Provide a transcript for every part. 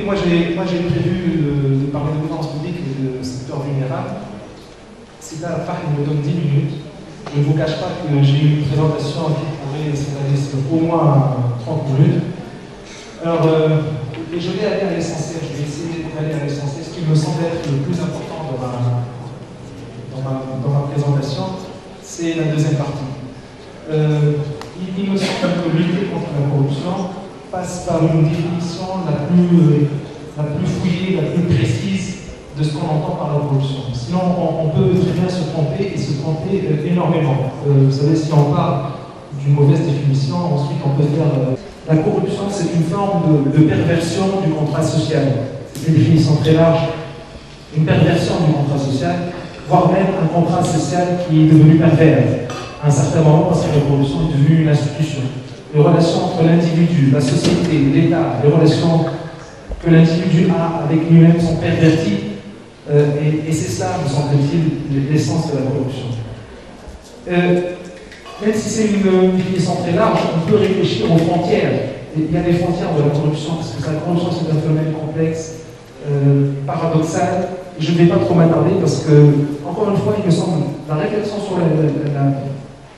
moi j'ai prévu de parler de défense publique et de secteur vulnérable. Si la fin me donne 10 minutes, je ne vous cache pas que j'ai une présentation qui pourrait s'étaler sur au moins 30 minutes. Alors, et je vais aller à l'essentiel, je vais essayer d'aller à l'essentiel, ce qui me semble être le plus important dans ma présentation, c'est la deuxième partie. Il me semble que lutter contre la corruption passe par une définition la plus fouillée, la plus précise de ce qu'on entend par la corruption. Sinon, on peut très bien se tromper et se tromper énormément. Vous savez, si on part d'une mauvaise définition, ensuite on peut dire la corruption, c'est une forme de perversion du contrat social. C'est une définition très large. Une perversion du contrat social, voire même un contrat social qui est devenu pervers à un certain moment parce que la corruption est devenue une institution. Les relations entre l'individu, la société, l'État, les relations que l'individu a avec lui-même sont perverties. Et c'est ça, me semble-t-il, l'essence de la corruption. Même si c'est une définition très large, on peut réfléchir aux frontières. Il y a des frontières de la corruption, parce que la corruption c'est un phénomène complexe, paradoxal. Je ne vais pas trop m'attarder parce que, encore une fois, il me semble la réflexion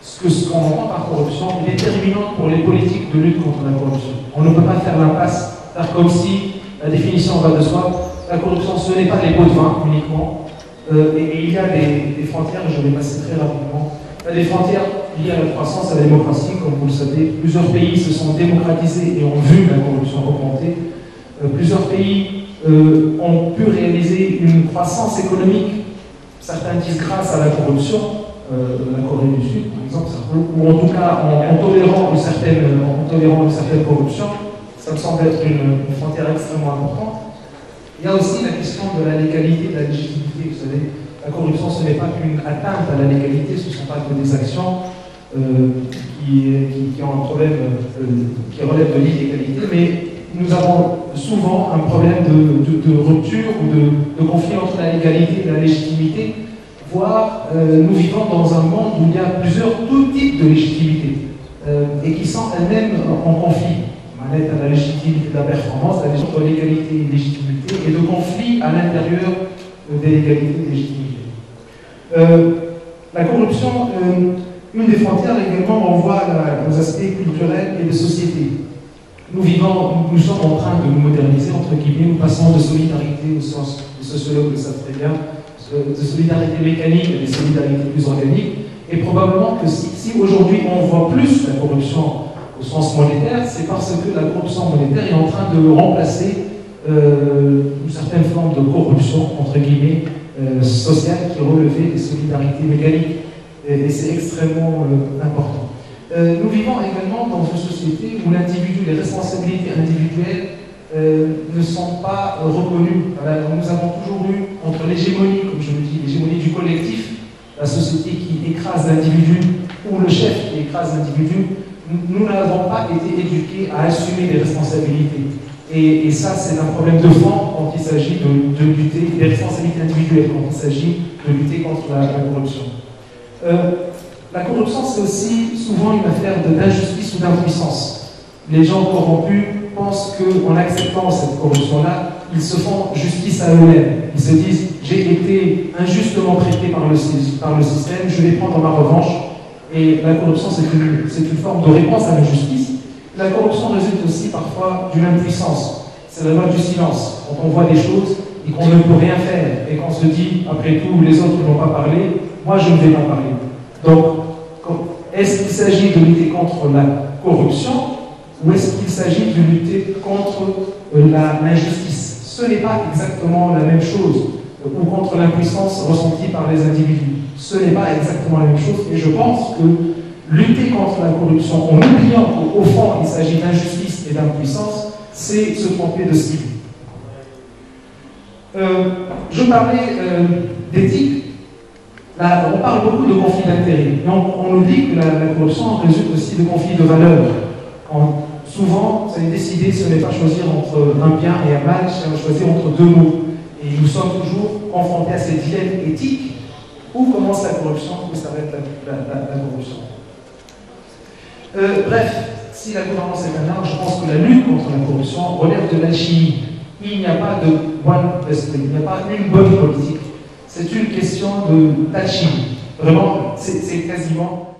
sur ce qu'on entend par corruption est déterminante pour les politiques de lutte contre la corruption. On ne peut pas faire l'impasse, faire comme si la définition va de soi. La corruption, ce n'est pas les pots de vin uniquement. Et il y a des frontières, je vais passer très rapidement. Il y a des frontières liées à la croissance, à la démocratie, comme vous le savez. Plusieurs pays se sont démocratisés et ont vu la corruption augmenter. Plusieurs pays ont pu réaliser une croissance économique, certains disent grâce à la corruption, la Corée du Sud par exemple, ou en tout cas en tolérant une certaine corruption. Ça me semble être une frontière extrêmement importante. Il y a aussi la question de la légalité, de la légitimité. Vous savez, la corruption, ce n'est pas qu'une atteinte à la légalité, ce ne sont pas que des actions qui ont un problème qui relève de l'illégalité, mais nous avons souvent un problème de rupture ou de conflit entre la légalité et la légitimité, voire nous vivons dans un monde où il y a tout types de légitimité et qui sont elles-mêmes en conflit. On est à la légitimité de la performance, la entre légalité et légitimité, et de conflit à l'intérieur des légalités et des légitimités. La corruption, une des frontières également renvoie aux aspects culturels et de société. Nous sommes en train de nous moderniser, entre guillemets, nous passons de solidarité au sens, les sociologues le savent très bien, de solidarité mécanique et de solidarité plus organique, et probablement que si aujourd'hui on voit plus la corruption au sens monétaire, c'est parce que la corruption monétaire est en train de remplacer une certaine forme de corruption, entre guillemets, sociale qui relevait des solidarités mécaniques. Et c'est extrêmement important. Nous vivons également dans une société où l'individu, les responsabilités individuelles ne sont pas reconnues. Nous avons toujours eu, entre l'hégémonie, comme je le dis, l'hégémonie du collectif, la société qui écrase l'individu, ou le chef qui écrase l'individu, nous n'avons pas été éduqués à assumer les responsabilités. Et ça, c'est un problème de fond quand il s'agit de lutter, des responsabilités individuelles, quand il s'agit de lutter contre la corruption. La corruption, c'est aussi souvent une affaire d'injustice ou d'impuissance. Les gens corrompus pensent qu'en acceptant cette corruption-là, ils se font justice à eux-mêmes. Ils se disent, j'ai été injustement traité par le système, je vais prendre ma revanche. Et la corruption, c'est une forme de réponse à l'injustice. La corruption résulte aussi parfois d'une impuissance. C'est la loi du silence. Quand on voit des choses et qu'on ne peut rien faire, et qu'on se dit, après tout, les autres n'ont pas parlé, moi je ne vais pas parler. Donc, est-ce qu'il s'agit de lutter contre la corruption ou est-ce qu'il s'agit de lutter contre l'injustice? Ce n'est pas exactement la même chose, ou contre l'impuissance ressentie par les individus. Ce n'est pas exactement la même chose, et je pense que lutter contre la corruption en oubliant qu'au fond il s'agit d'injustice et d'impuissance, c'est se tromper de cible. Je parlais d'éthique. Là, on parle beaucoup de conflits d'intérêts, mais on oublie que la corruption résulte aussi de conflits de valeurs. Souvent, vous avez décidé, ce n'est pas choisir entre un bien et un mal, c'est choisir entre deux mots. Et nous sommes toujours confrontés à ces dilemmes éthiques. Où commence la corruption, où s'arrête la corruption. Bref, si la gouvernance est un art, je pense que la lutte contre la corruption relève de l'alchimie. il n'y a pas de one esprit, il n'y a pas une bonne politique. C'est une question de touching. Vraiment, c'est quasiment